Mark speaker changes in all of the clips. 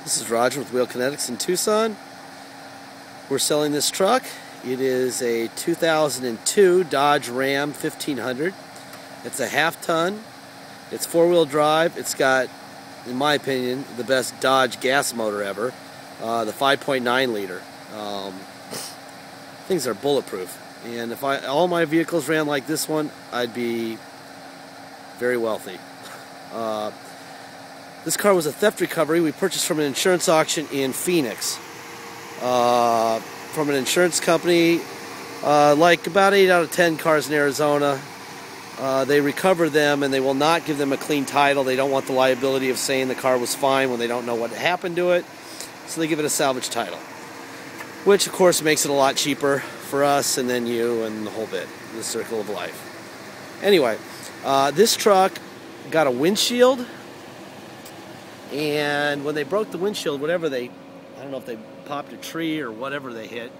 Speaker 1: This is Roger with Wheel Kinetics in Tucson. We're selling this truck. It is a 2002 Dodge Ram 1500. It's a half-ton. It's four-wheel drive. It's got, in my opinion, the best Dodge gas motor ever. The 5.9 liter. Things are bulletproof. And if all my vehicles ran like this one, I'd be very wealthy. This car was a theft recovery we purchased from an insurance auction in Phoenix. From an insurance company, like about 8 out of 10 cars in Arizona. They recover them and they will not give them a clean title. They don't want the liability of saying the car was fine when they don't know what happened to it. So they give it a salvage title. Which of course makes it a lot cheaper for us and then you and the whole bit. The circle of life. Anyway, this truck got a windshield. And when they broke the windshield, I don't know if they popped a tree or whatever they hit,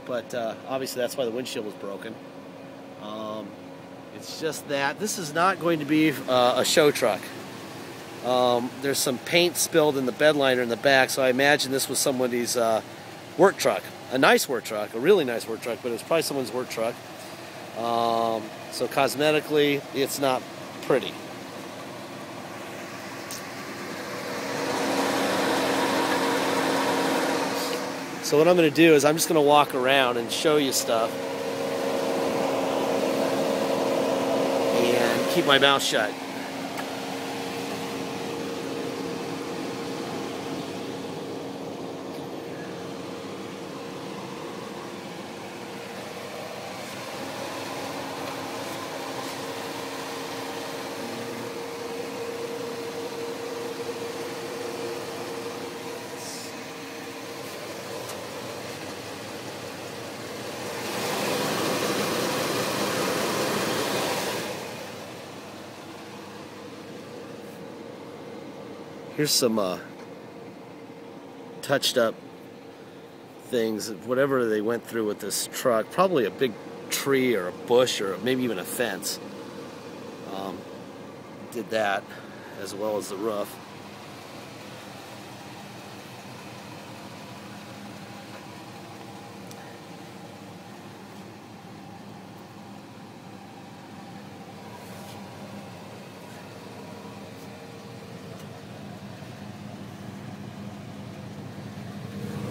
Speaker 1: but obviously that's why the windshield was broken. It's just that this is not going to be a show truck. There's some paint spilled in the bed liner in the back, so I imagine this was somebody's work truck. A nice work truck, a really nice work truck, but it was probably someone's work truck. So cosmetically, it's not pretty. So what I'm going to do is I'm just going to walk around and show you stuff and keep my mouth shut. Here's some touched up things, whatever they went through with this truck. Probably a big tree or a bush or maybe even a fence. Did that as well as the roof.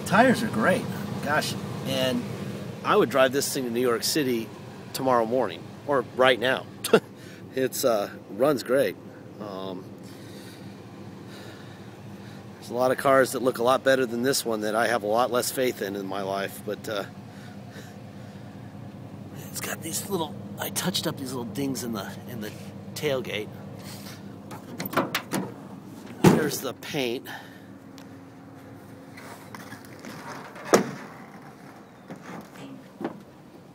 Speaker 1: Tires are great, gosh, and I would drive this thing to New York City tomorrow morning, or right now. It's runs great. There's a lot of cars that look a lot better than this one that I have a lot less faith in my life, but it's got these little, I touched up these little dings in the tailgate. There's the paint.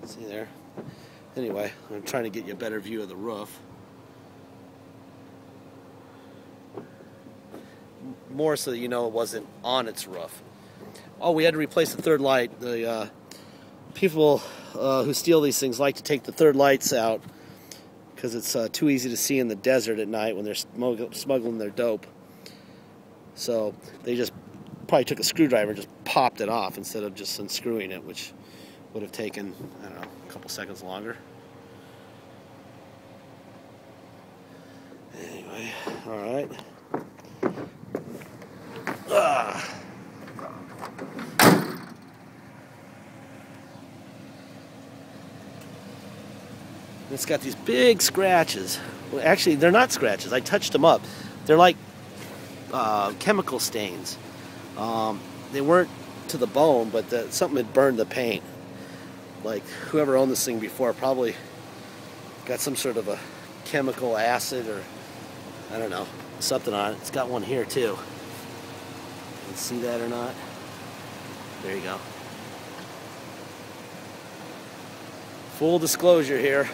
Speaker 1: See there? Anyway, I'm trying to get you a better view of the roof. More so that you know it wasn't on its roof. Oh, we had to replace the third light. The people who steal these things like to take the third lights out because it's too easy to see in the desert at night when they're smuggling their dope. So they just probably took a screwdriver and just popped it off instead of just unscrewing it, which would have taken, I don't know, a couple seconds longer. Anyway, alright. It's got these big scratches. Well, actually, they're not scratches. I touched them up. They're like chemical stains. They weren't to the bone, but something had burned the paint. Like whoever owned this thing before probably got some sort of a chemical acid or I don't know, something on it. It's got one here too. You can see that or not? There you go. Full disclosure here.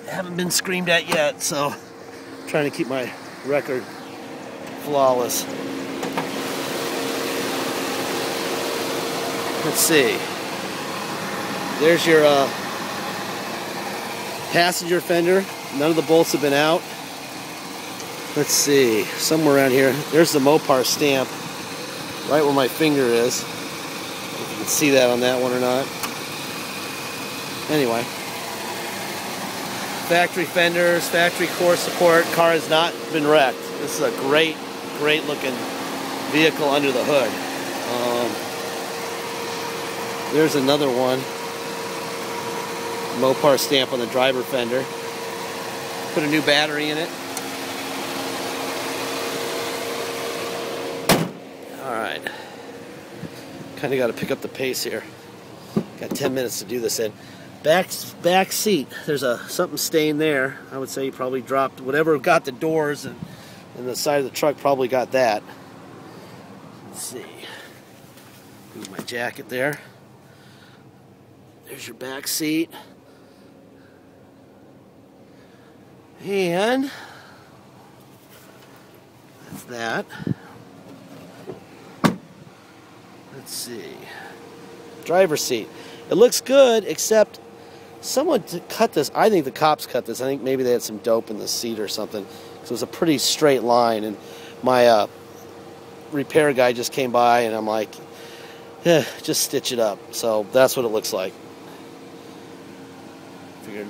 Speaker 1: I haven't been screamed at yet, so I'm trying to keep my record flawless. Let's see. There's your passenger fender. None of the bolts have been out. Let's see, somewhere around here. There's the Mopar stamp, right where my finger is. If you can see that on that one or not. Anyway, factory fenders, factory core support. Car has not been wrecked. This is a great looking vehicle under the hood. There's another one. Mopar stamp on the driver fender. Put a new battery in it. Alright. Kind of got to pick up the pace here. Got 10 minutes to do this in. Back seat. There's something stained there. I would say you probably dropped whatever got the doors and the side of the truck probably got that. Let's see. Move my jacket there. There's your back seat. And that's that. Let's see. Driver's seat. It looks good, except someone cut this. I think the cops cut this. I think maybe they had some dope in the seat or something. So it was a pretty straight line. And my repair guy just came by, and I'm like, just stitch it up. So that's what it looks like. Figured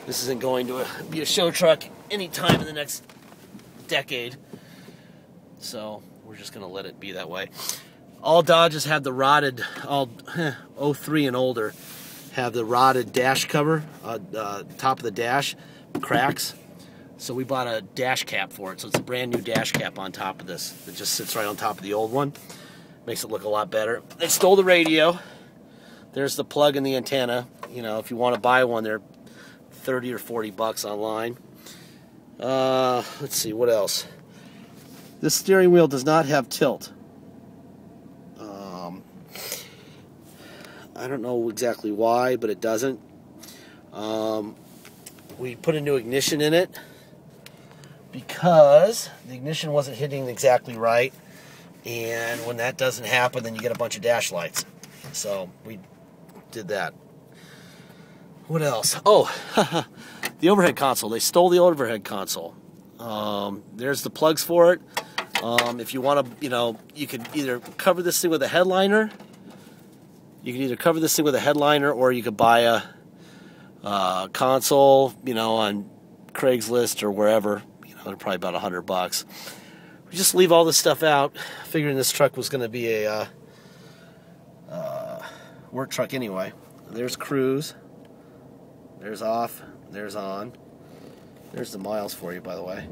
Speaker 1: this isn't going to be a show truck anytime in the next decade. So we're just going to let it be that way. All Dodges have the rotted, all 03 and older have the rotted dash cover, top of the dash cracks. So we bought a dash cap for it. So it's a brand new dash cap on top of this. It just sits right on top of the old one. Makes it look a lot better. They stole the radio. There's the plug and the antenna. You know, if you want to buy one, they're 30 or 40 bucks online. Let's see, what else? This steering wheel does not have tilt. I don't know exactly why, but it doesn't. We put a new ignition in it because the ignition wasn't hitting exactly right, and when that doesn't happen, then you get a bunch of dash lights. So we did that. What else? Oh, the overhead console. They stole the overhead console. There's the plugs for it. If you want to, you could either cover this thing with a headliner. You could either cover this thing with a headliner, or you could buy a console, on Craigslist or wherever. They're probably about $100. We just leave all this stuff out, figuring this truck was going to be a work truck anyway. There's cruise. There's off. There's on. There's the miles for you, by the way.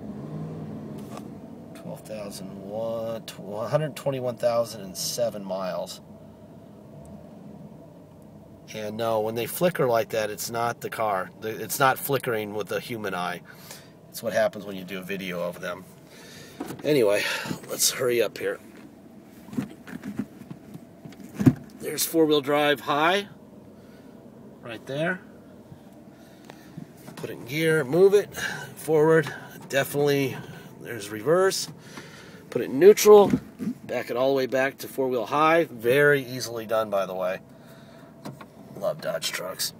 Speaker 1: 121,007 miles. And no, when they flicker like that, it's not the car. It's not flickering with the human eye. It's what happens when you do a video of them. Anyway, let's hurry up here. There's four-wheel drive high. Right there. Put it in gear, move it forward. Definitely, there's reverse. Put it in neutral. Back it all the way back to four-wheel high. Very easily done, by the way. Love Dodge trucks.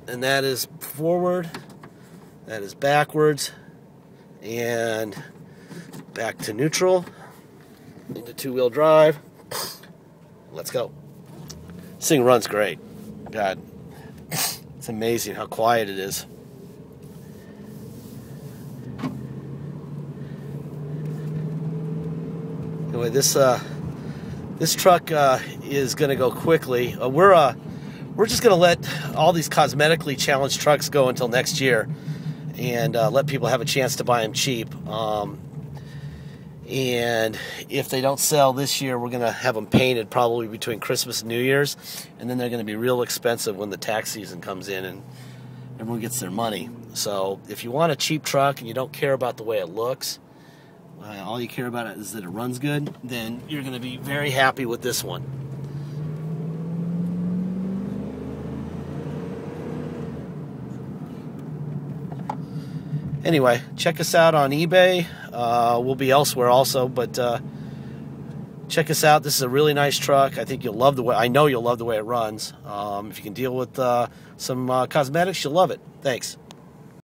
Speaker 1: And that is forward, that is backwards, and back to neutral, into two-wheel drive. Let's go. This thing runs great. God, it's amazing how quiet it is. Anyway, this truck is going to go quickly. We're just going to let all these cosmetically challenged trucks go until next year, and let people have a chance to buy them cheap. And if they don't sell this year, we're going to have them painted probably between Christmas and New Year's, and then they're going to be real expensive when the tax season comes in and everyone gets their money. So if you want a cheap truck and you don't care about the way it looks, all you care about is that it runs good, then you're going to be very happy with this one. Anyway, check us out on eBay. We'll be elsewhere also, but check us out. This is a really nice truck. I think you'll love the way. I know you'll love the way it runs. If you can deal with some cosmetics, you'll love it. Thanks.